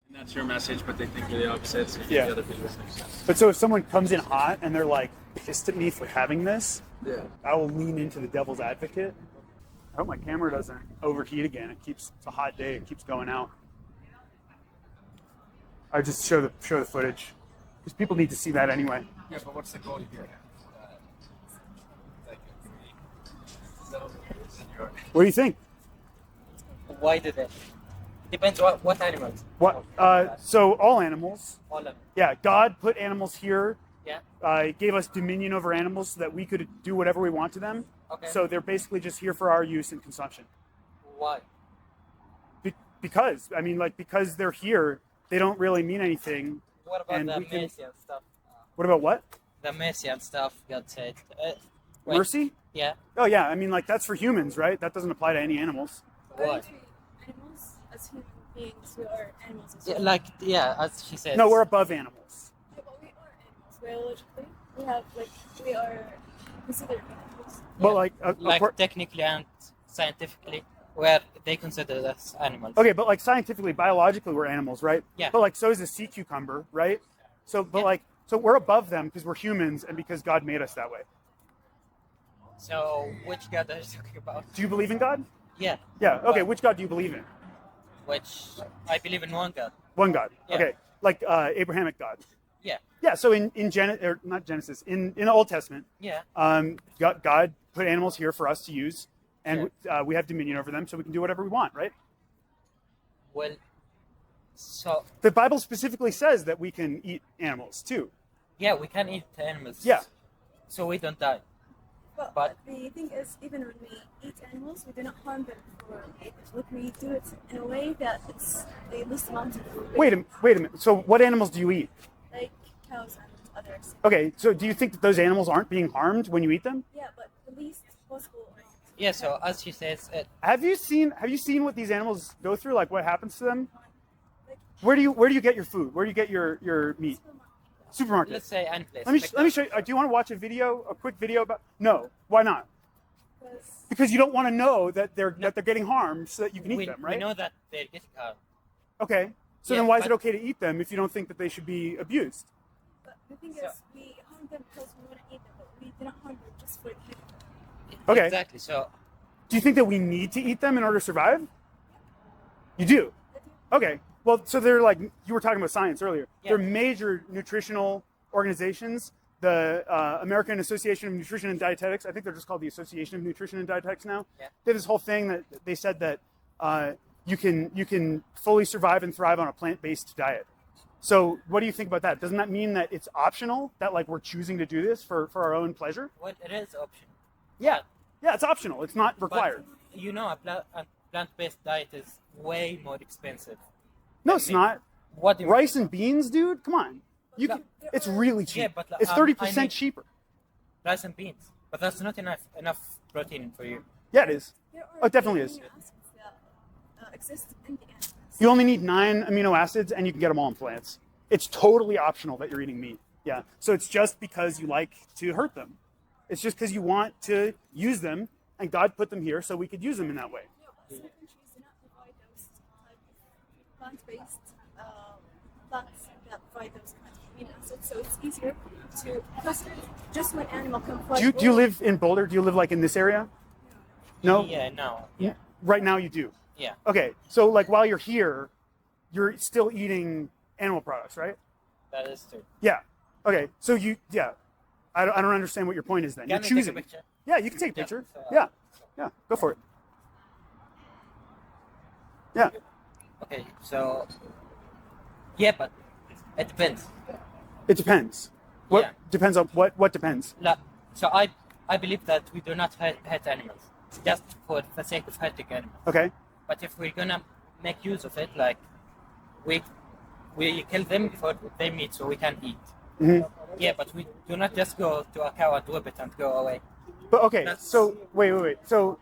And that's your message, but they think you're the opposite. So you Yeah. the other people. But so if someone comes in hot and they're like pissed at me for having this, Yeah. I will lean into the devil's advocate. I hope my camera doesn't overheat again. It's a hot day. It keeps going out. I just show the footage because people need to see that anyway. Yeah, but what's the goal here? What do you think? Why do they? Depends what animals. What? So all animals. All of them. Yeah, God put animals here. Yeah. Gave us dominion over animals so that we could do whatever we want to them. Okay. So they're basically just here for our use and consumption. Why? Because they're here, they don't really mean anything. What about And the we can- mercy and stuff? What about what? The mercy and stuff. God said. Mercy? Yeah. Oh yeah, I mean like that's for humans, right? That doesn't apply to any animals. Why? Animals as human beings, we are animals as Yeah, well. as she said. No, we're above animals. Yeah, but we are animals biologically. We are considered animals. But like, technically and scientifically, where they consider us animals. okay, but like scientifically, biologically, we're animals, right? Yeah. But like, so is a sea cucumber, right? So, but Yeah. like, so we're above them because we're humans and because God made us that way. So, which God are you talking about? Do you believe in God? Yeah. Yeah. Okay. Well, Which God do you believe in? Which I believe in one God. One God. Yeah. Okay. Like Abrahamic God. Yeah. Yeah. So in not Genesis, in the Old Testament, Yeah. God put animals here for us to use, and we have dominion over them, so we can do whatever we want, right? Well, so The Bible specifically says that we can eat animals too. yeah, we can eat animals. Yeah. So we don't die. But the thing is, even when we eat animals, we do not harm them for it. Like we do it in a way that it's the least amount of Wait a minute. So what animals do you eat? like cows and others. Okay. So do you think that those animals aren't being harmed when you eat them? Yeah, but the least possible. Yeah. So as she says, Have you seen what these animals go through? Like what happens to them? Like Where do you get your food? Where do you get your meat? Supermarket. let's say any place. Let me show you. Do you want to watch a quick video about? No. Why not? because Because you don't want to know that they're getting harmed, so that you can eat them, right? We know that they're getting harmed. Okay. So Yeah, then why is it but- okay to eat them if you don't think that they should be abused? but the thing So- is, we harm them because we want to eat them, but we do not harm them just for eating them. Okay. Exactly. So Do you think that we need to eat them in order to survive? You do. Okay. Well, so they're like you were talking about science earlier. Yeah. They're major nutritional organizations. The American Association of Nutrition and Dietetics. I think they're just called the Association of Nutrition and Dietetics now. Yeah. They have this whole thing that they said that you can fully survive and thrive on a plant-based diet. So what do you think about that? Doesn't that mean that it's optional? That like we're choosing to do this for our own pleasure? what it is option. Yeah. Yeah, it's optional. It's not required. But, you know, a plant-based diet is way more expensive. No, it's not. What do you Rice and beans, dude. Come on. You No. can. It's really cheap. Yeah, but, it's I 30% need- cheaper. rice and beans? But that's not enough protein for you. Yeah, it is. There are Oh, it definitely is. amino acids that exist in the animals. You only need 9 amino acids, and you can get them all in plants. It's totally optional that you're eating meat. Yeah. So it's just because you like to hurt them. It's just because you want to use them, and God put them here so we could use them in that way. No, but some countries do not provide those type of plant-based plants that provide those kind of amino acids, so it's easier to because just one animal can provide. Do you live in Boulder? Do you live like in this area? No. Yeah, no. Yeah. Right now you do. Yeah. Okay. So like while you're here, you're still eating animal products, right? That is true. Yeah. Okay. So I don't understand what your point is then. Can You're we choosing. take a picture? Yeah, you can take a Yeah, picture. so, Yeah. Yeah. Go for it. Yeah. Okay, so yeah, but it depends. It depends. What Yeah. depends on what depends? So I believe that we do not hurt animals just for the sake of hurting animals. Okay. But if we're gonna make use of it, like we kill them before they meet, so we can eat. Mhm. Yeah, but we do not just go to a cow and whip it and go away. But okay. That's- So wait. So,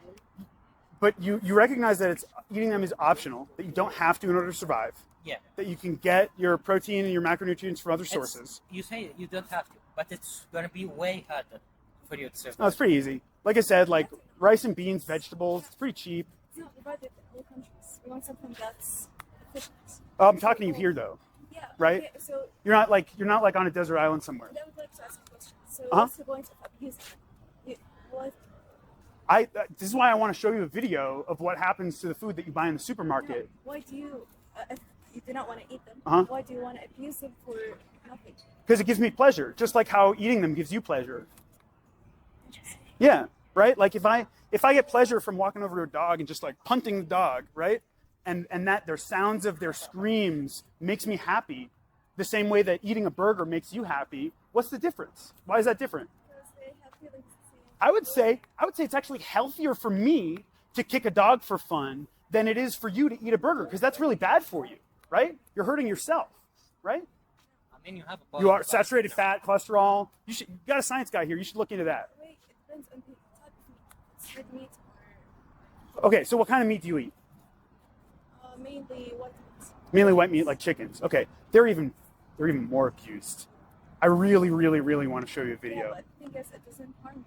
but you recognize that it's eating them is optional. That you don't have to in order to survive. Yeah. That you can get your protein and your macronutrients from other It's- sources. You say you don't have to, but it's gonna be way harder for you to survive. No, it's pretty easy. Like I said, like rice and beans, vegetables. It's pretty cheap. It's not divided in all countries. We want something that's fitness. Oh, I'm talking to you here though. Yeah. Right? Okay, so You're not like on a desert island somewhere. I would like to ask a question. So Uh-huh. what's the point of abusing it? What? This is why I want to show you a video of what happens to the food that you buy in the supermarket. Why do you, if you do not want to eat them, Uh-huh. why do you want to abuse them for nothing? Because it gives me pleasure, just like how eating them gives you pleasure. Interesting. Yeah, right? Like if I get pleasure from walking over to a dog and just like punting the dog, right? And that their sounds of their screams makes me happy, the same way that eating a burger makes you happy. What's the difference? Why is that different? Because they have feelings the same. I would say it's actually healthier for me to kick a dog for fun than it is for you to eat a burger, because that's really bad for you, right? You're hurting yourself, right? I mean, you have a point. You are saturated fat, cholesterol. You got a science guy here. You should look into that. Wait, it depends on the type of meat. It's red meat Okay, so what kind of meat do you eat? or mainly white meat. Mainly white meat, like chickens. Okay, they're even more abused. I really, really, really want to show you a Yeah, video. but the thing is, it doesn't harm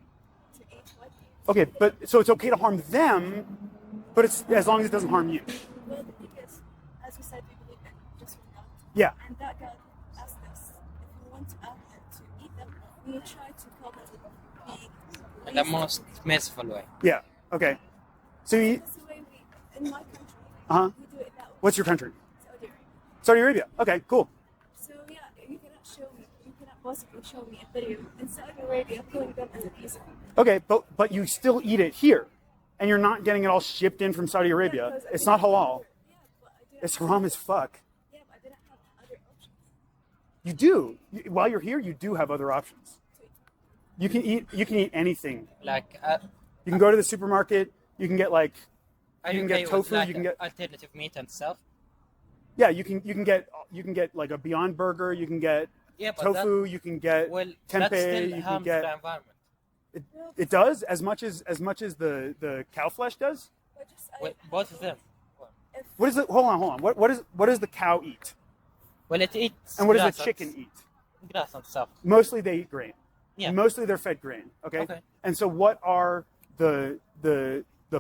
you to eat white meat. Okay, but so it's okay to harm them, but it's as long as it doesn't harm you. Well, the thing is, as we said, we believe in just one God. Yeah. And that God asked us, if we want to eat them, we try to call them be In the most merciful way. Yeah. Okay. So you, That's the way we, in my country, Uh-huh. we do it that way. what's your country? Saudi Arabia. Saudi Arabia. Okay, cool. So yeah, you cannot possibly show me a video in Saudi Arabia killing them and abusing them. Okay, but you still eat it here, and you're not getting it all shipped in from Saudi Arabia. Because I It's didn't not halal. Yeah, but I didn't It's have- haram as fuck. Yeah, but I didn't have other options. You do. While you're here, you do have other options. You can eat anything. Like, You can go to the supermarket. You can get like, are you you can okay get with tofu. like You can get alternative meat and stuff? yeah. You can get like a Beyond Burger. You can get Yeah, but tofu. You can get well, tempeh. that still You can harms get the environment. it does as much as the cow flesh does. But just Well, both of them. What is it? Hold on. What does the cow eat? Well, it eats. And what does grass the chicken eat? Grass and stuff. Mostly they eat grain. Yeah. Mostly they're fed grain. Okay. Okay. And so what are the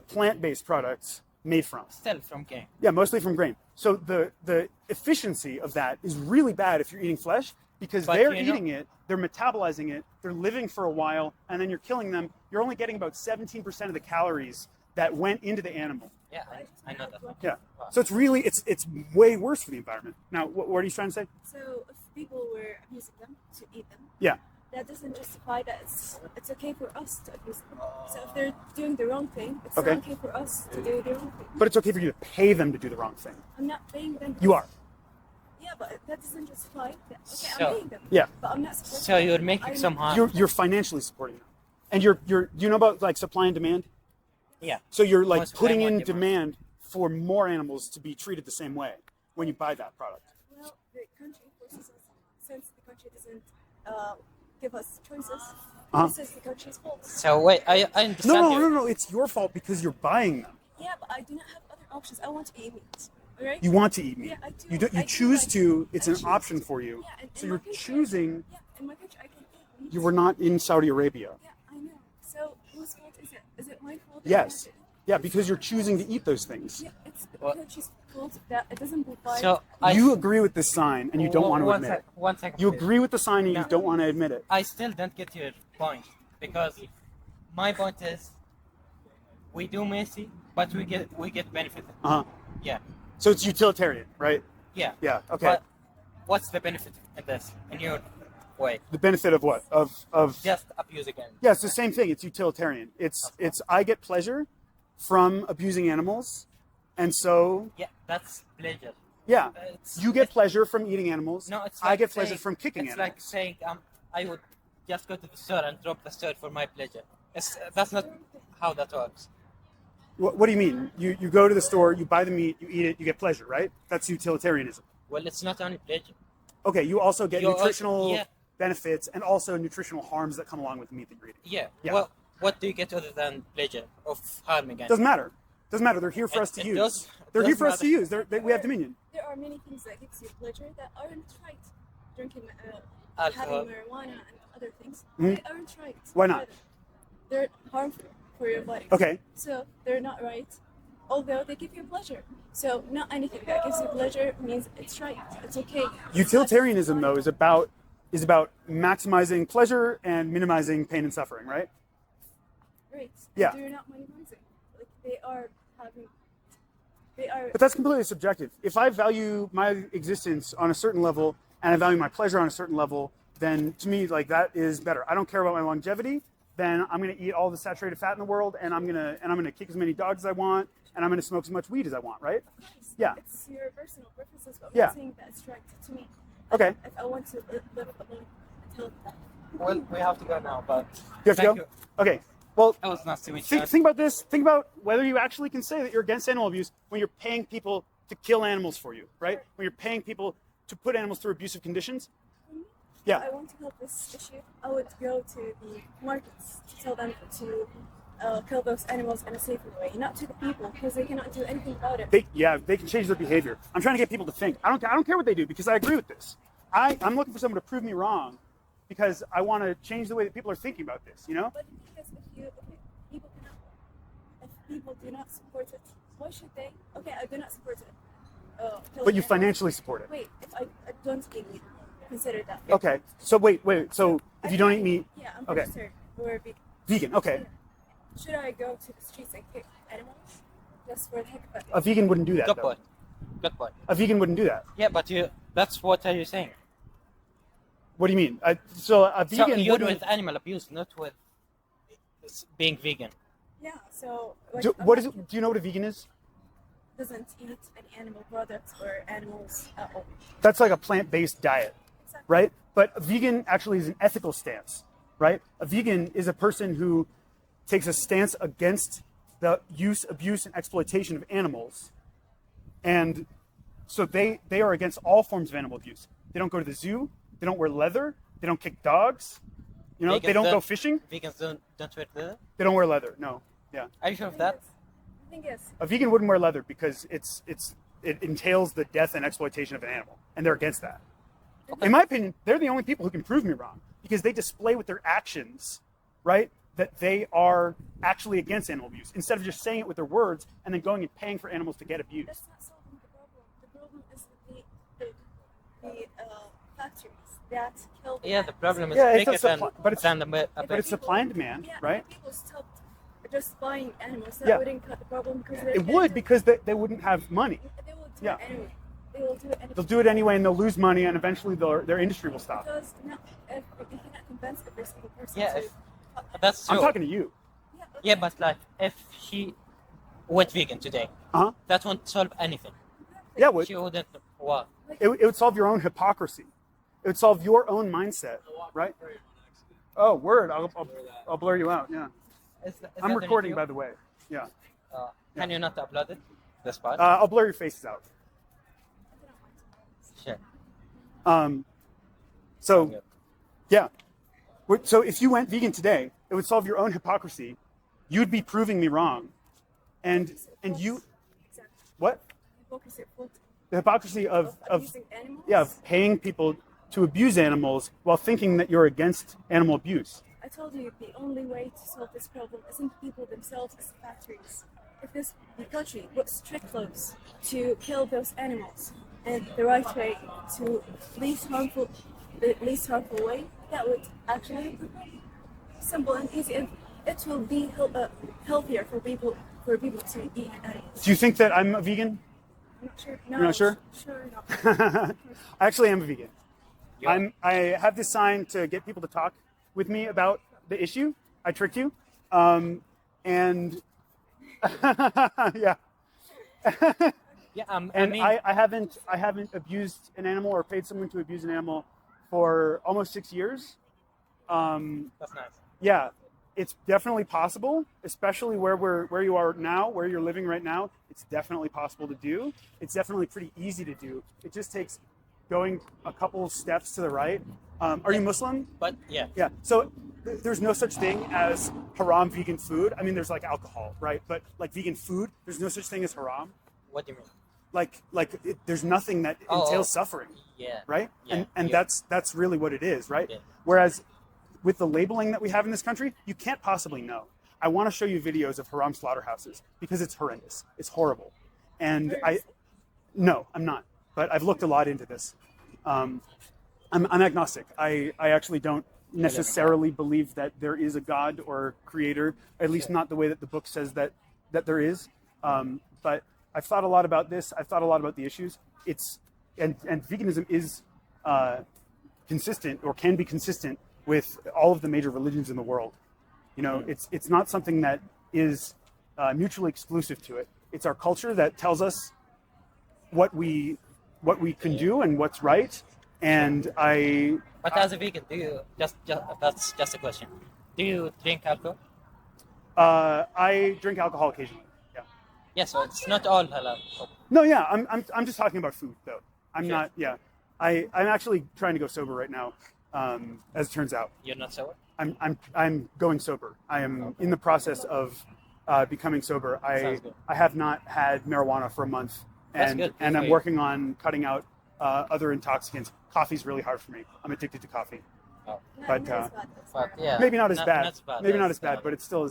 plant-based products made from? Still from game. Yeah, mostly from grain. So the efficiency of that is really bad if you're eating flesh, because But they're you know- eating it, they're metabolizing it, they're living for a while, and then you're killing them. You're only getting about 17% of the calories that went into the animal. Yeah, I know that. Yeah. So it's really it's way worse for the environment. Now, what are you trying to say? So if people were abusing them to eat them, Yeah. that doesn't justify that it's okay for us to abuse them. So if they're doing the wrong thing, it's Okay. not okay for us to do the wrong thing. But it's okay for you to pay them to do the wrong thing. I'm not paying them. You are. Yeah, but that doesn't justify that. Okay, So- I'm paying them. Yeah. But I'm not supposed So you're making some harm. You're financially supporting them. And you know about like supply and demand? Yeah. So you're like More supply, putting more in demand. demand for more animals to be treated the same way when you buy that product. Well, the country forces us, since the country doesn't give us choices, this is the country's fault. So wait, I understand you. No. It's your fault because you're buying them. Yeah, but I do not have other options. I want to eat meat. Alright? You want to eat meat. Yeah, I do. You I you do choose like- to. It's I an choose option to. for you. Yeah, and So in you're my country, choosing. Yeah, in my country I can eat meat. You were not in Saudi Arabia. Yeah, I know. So whose fault is it? Is it my fault? or Yes. yours? Yeah, because you're choosing to eat those things. Yeah, it's the What? country's fault that it doesn't provide. So I You agree with this sign and you don't want to admit it. One second. You please. agree with the sign and you No. don't want to admit it. I still don't get your point, because my point is we do messy, but we get benefit. Uh huh. Yeah. So it's utilitarian, right? Yeah. Yeah. Okay. But what's the benefit in this, in your way? The benefit of what? Of Just abuse again. yeah, it's the same thing. It's utilitarian. It's I get pleasure from abusing animals, and so Yeah, that's pleasure. yeah, It's- you get it's- pleasure from eating animals. No, it's I like get pleasure saying- from kicking It's animals. like saying I would just go to the store and drop the store for my pleasure. That's not how that works. What do you mean? You go to the store, you buy the meat, you eat it, you get pleasure, right? That's utilitarianism. Well, it's not only pleasure. Okay, you also get You also- nutritional yeah. benefits and also nutritional harms that come along with the meat that you're eating. Yeah. Yeah. Well, what do you get other than pleasure of harming animals? Doesn't matter. Doesn't matter. They're here for us to It use. does- They're here does for us to matter. use. We have dominion. There are many things that gives you pleasure that aren't right. Drinking, Alcohol. having marijuana and other things, Mhm. they aren't right. Why not? They're harmful for your body. Okay. So they're not right. although they give you pleasure. So not anything that gives you pleasure means it's right. It's okay. Utilitarianism, though, is about maximizing pleasure and minimizing pain and suffering, right? Right. Yeah. They're not minimizing. Like they are having. They are. But that's completely subjective. If I value my existence on a certain level and I value my pleasure on a certain level, then to me, like, that is better. I don't care about my longevity. Then I'm going to eat all the saturated fat in the world, and I'm going to kick as many dogs as I want, and I'm going to smoke as much weed as I want, right? Yeah. It's your personal preferences, but I'm Yeah. not saying that's right to me. Okay. If I want to live alone until Well, we have to go now, but You have to thank go? you. Okay. Well, That was nice to meet you. think about this. Think about whether you actually can say that you're against animal abuse when you're paying people to kill animals for you, right? When you're paying people to put animals through abusive conditions. Yeah. I want to help this issue, I would go to the markets to tell them to kill those animals in a safer way, not to the people, because they cannot do anything about it. They can change their behavior. I'm trying to get people to think. I don't care what they do, because I agree with this. I'm looking for someone to prove me wrong, because I want to change the way that people are thinking about this. You know? But the thing is, if people do not support it, why should they? Okay, I do not support it. But you killing animals. financially support it. Wait, if I don't eat meat, consider that. Okay. So wait. So if you don't eat meat, Yeah, I'm okay. registered. We're Vegan. Okay. Should I go to the streets and kick animals just for the heck of it? A vegan wouldn't do that. Good Though. point. Good point. A vegan wouldn't do that. Yeah, but that's what are you saying? What do you mean? So a So vegan you're wouldn't. with animal abuse, not with being vegan. Yeah, so like, Do you know what a vegan is? doesn't eat any animal products or animals at all. That's like a plant-based diet, Exactly. right? But a vegan actually is an ethical stance, right? A vegan is a person who takes a stance against the use, abuse, and exploitation of animals. And so they are against all forms of animal abuse. They don't go to the zoo. They don't wear leather. They don't kick dogs. You know, they don't go fishing. Vegans don't wear leather. They don't wear leather. No. Yeah. Are you sure of that? I think yes. A vegan wouldn't wear leather because it entails the death and exploitation of an animal, and they're against that. In my opinion, they're the only people who can prove me wrong, because they display with their actions, right, that they are actually against animal abuse, instead of just saying it with their words and then going and paying for animals to get abused. That's not solving the problem. The problem is with the factories that kill the Yeah, the problem is Yeah, it's bigger a supply- but it's- than the But it's supply and demand, Yeah, right? if people stopped just buying animals, that Yeah. wouldn't cut the problem because It would, because they wouldn't have money. they will do Yeah. it anyway. They will do it anyway. They'll do it anyway, and they'll lose money, and eventually their industry will stop. Because if you cannot convince every single person Yeah, to. if- That's true. I'm talking to you. Yeah, okay. Yeah, but like if she went vegan today, Uh-huh. that won't solve anything. Yeah, it would. She wouldn't. What? It would solve your own hypocrisy. It would solve your own mindset, right? Oh, word! I'll blur you out. Yeah, I'm recording, by the way. Yeah, Can you not upload it? The spot. I'll blur your faces out. Sure. So, yeah. So if you went vegan today, it would solve your own hypocrisy. You'd be proving me wrong, and you Exactly. what? Hypocrisy of The hypocrisy of abusing animals. yeah, of paying people to abuse animals while thinking that you're against animal abuse. I told you the only way to solve this problem isn't people themselves, it's the factories. If the country put strict laws to kill those animals and the right way to the least harmful way, that would actually help the problem. Simple and easy, and it will be healthier for people to eat animals. Do you think that I'm a vegan? I'm not sure. No, You're not sure? Sure not. I actually am a vegan. Yeah. I have this sign to get people to talk with me about the issue. I tricked you, and yeah. Yeah. And I mean, I haven't abused an animal or paid someone to abuse an animal for almost 6 years. that's nice. Yeah, it's definitely possible, especially where you are now, where you're living right now. It's definitely possible to do. It's definitely pretty easy to do. It just takes going a couple steps to the right. Are you Muslim? But yeah. Yeah. So there's no such thing as haram vegan food. I mean, there's like alcohol, right? But like vegan food, there's no such thing as haram. What do you mean? There's nothing that Oh, entails suffering, Yeah. right? Yeah, And yeah. that's really what it is, right? Yeah. Whereas with the labeling that we have in this country, you can't possibly know. I want to show you videos of haram slaughterhouses because it's horrendous. It's horrible. And no, I'm not. But I've looked a lot into this. I'm agnostic. I actually don't necessarily believe that there is a God or creator, at least not the way that the book says that there is. But I've thought a lot about this. I've thought a lot about the issues. And veganism is consistent, or can be consistent, with all of the major religions in the world. You know, it's not something that is mutually exclusive to it. It's our culture that tells us what we can do and what's right. And But as a vegan, do you that's just a question. Do you drink alcohol? I drink alcohol occasionally. Yeah. Yeah, so it's not all halal. No, yeah, I'm just talking about food though. I'm Sure. not. Yeah, I'm actually trying to go sober right now. As it turns out, You're not sober? I'm going sober. I am in the process of becoming sober. Sounds good. I have not had marijuana for a month, That's and good. and Good I'm for you. working on cutting out other intoxicants. Coffee's really hard for me. I'm addicted to coffee. Oh. But, Not as bad as But marijuana. yeah, Maybe not as bad. Maybe not That's as bad, valid. but it still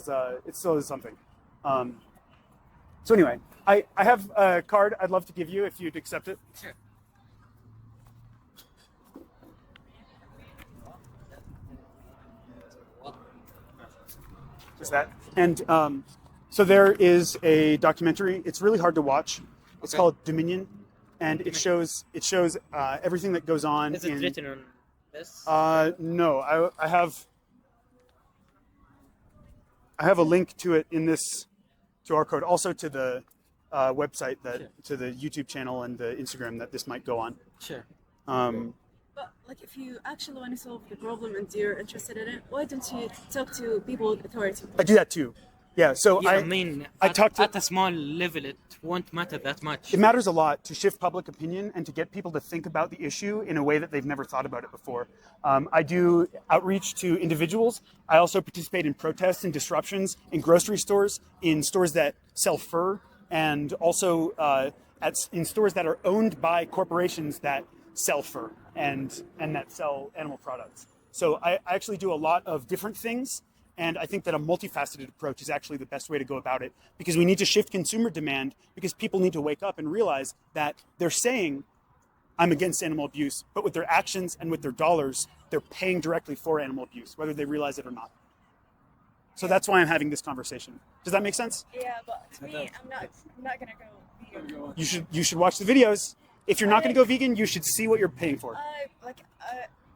is something. So anyway, I have a card I'd love to give you if you'd accept it. Sure. Just that. And so there is a documentary. It's really hard to watch. It's Okay. called Dominion, and it shows everything that goes on. Is it written on this? No, I have a link to it in this QR code, also to the website to the YouTube channel and the Instagram that this might go on. Sure. But like, if you actually want to solve the problem and you're interested in it, why don't you talk to people with authority? I do that too. Yeah. So Yeah, I mean, I talked to- at a small level, it won't matter that much. It matters a lot to shift public opinion and to get people to think about the issue in a way that they've never thought about it before. I do outreach to individuals. I also participate in protests and disruptions in grocery stores, in stores that sell fur, and also in stores that are owned by corporations that sell fur and that sell animal products. So I actually do a lot of different things. And I think that a multifaceted approach is actually the best way to go about it, because we need to shift consumer demand, because people need to wake up and realize that they're saying, I'm against animal abuse, but with their actions and with their dollars, they're paying directly for animal abuse, whether they realize it or not. So that's why I'm having this conversation. Does that make sense? Yeah, but to me, I'm not gonna go vegan. You should watch the videos. If you're not going to go vegan, you should see what you're paying for.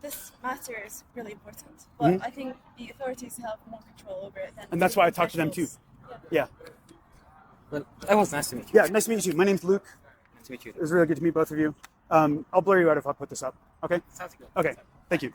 This matter is really important, but I think the authorities have more control over it than. And that's why I talk to them too. professionals. Yeah. Well, it was nice to meet you. Yeah, nice to meet you too. My name's Luke. Nice to meet you. It was really good to meet both of you. I'll blur you out if I put this up. Okay? Sounds good. Okay. Thank you.